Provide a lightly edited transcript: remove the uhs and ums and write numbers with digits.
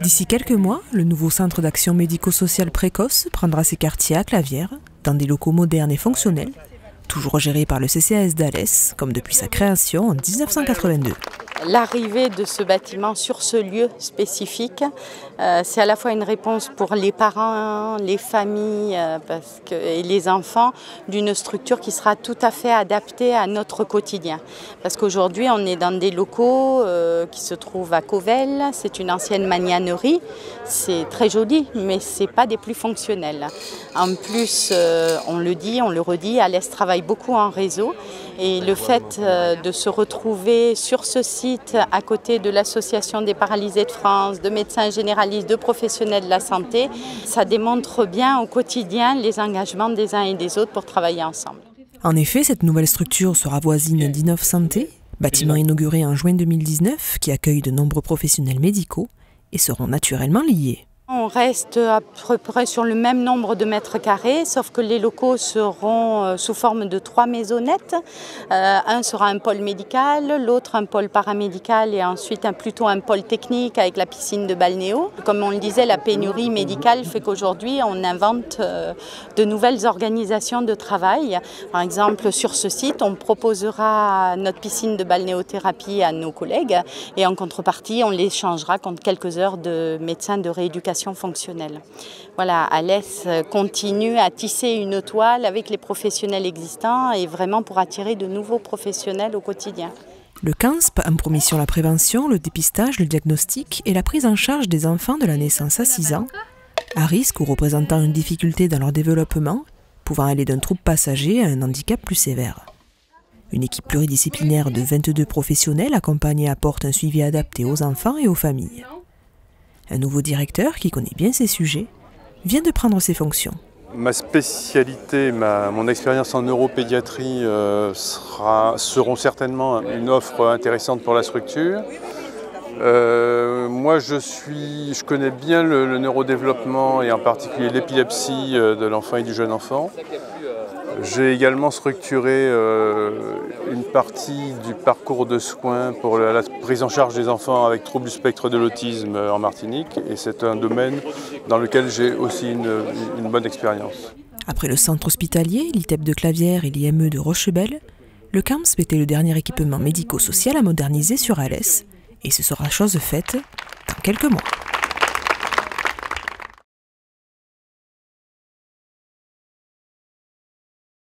D'ici quelques mois, le nouveau centre d'action médico-sociale précoce prendra ses quartiers à Clavières, dans des locaux modernes et fonctionnels, toujours gérés par le CCAS d'Alès, comme depuis sa création en 1982. L'arrivée de ce bâtiment sur ce lieu spécifique, c'est à la fois une réponse pour les parents, les familles et les enfants d'une structure qui sera tout à fait adaptée à notre quotidien. Parce qu'aujourd'hui, on est dans des locaux qui se trouvent à Cauvel, c'est une ancienne magnanerie, c'est très joli, mais ce n'est pas des plus fonctionnels. En plus, on le dit, on le redit, Alès travaille beaucoup en réseau et le fait de se retrouver sur ce site à côté de l'Association des paralysés de France, de médecins généralistes, de professionnels de la santé, ça démontre bien au quotidien les engagements des uns et des autres pour travailler ensemble. En effet, cette nouvelle structure sera voisine d'Innov Santé, bâtiment inauguré en juin 2019 qui accueille de nombreux professionnels médicaux et seront naturellement liés. On reste à peu près sur le même nombre de mètres carrés, sauf que les locaux seront sous forme de 3 maisonnettes. Un sera un pôle médical, l'autre un pôle paramédical et ensuite plutôt un pôle technique avec la piscine de balnéo. Comme on le disait, la pénurie médicale fait qu'aujourd'hui on invente de nouvelles organisations de travail. Par exemple, sur ce site, on proposera notre piscine de balnéothérapie à nos collègues et en contrepartie, on l'échangera contre quelques heures de médecins de rééducation fonctionnelle. Voilà, Alès continue à tisser une toile avec les professionnels existants et vraiment pour attirer de nouveaux professionnels au quotidien. Le CANSP a pour mission la prévention, le dépistage, le diagnostic et la prise en charge des enfants de la naissance à 6 ans, à risque ou représentant une difficulté dans leur développement, pouvant aller d'un trouble passager à un handicap plus sévère. Une équipe pluridisciplinaire de 22 professionnels accompagne et apporte un suivi adapté aux enfants et aux familles. Un nouveau directeur, qui connaît bien ces sujets, vient de prendre ses fonctions. Ma spécialité, mon expérience en neuropédiatrie seront certainement une offre intéressante pour la structure. Moi, je connais bien le neurodéveloppement et en particulier l'épilepsie de l'enfant et du jeune enfant. J'ai également structuré une partie du parcours de soins pour la prise en charge des enfants avec troubles du spectre de l'autisme en Martinique et c'est un domaine dans lequel j'ai aussi une bonne expérience. Après le centre hospitalier, l'ITEP de Clavières et l'IME de Rochebelle, le CAMSP était le dernier équipement médico-social à moderniser sur Alès et ce sera chose faite dans quelques mois.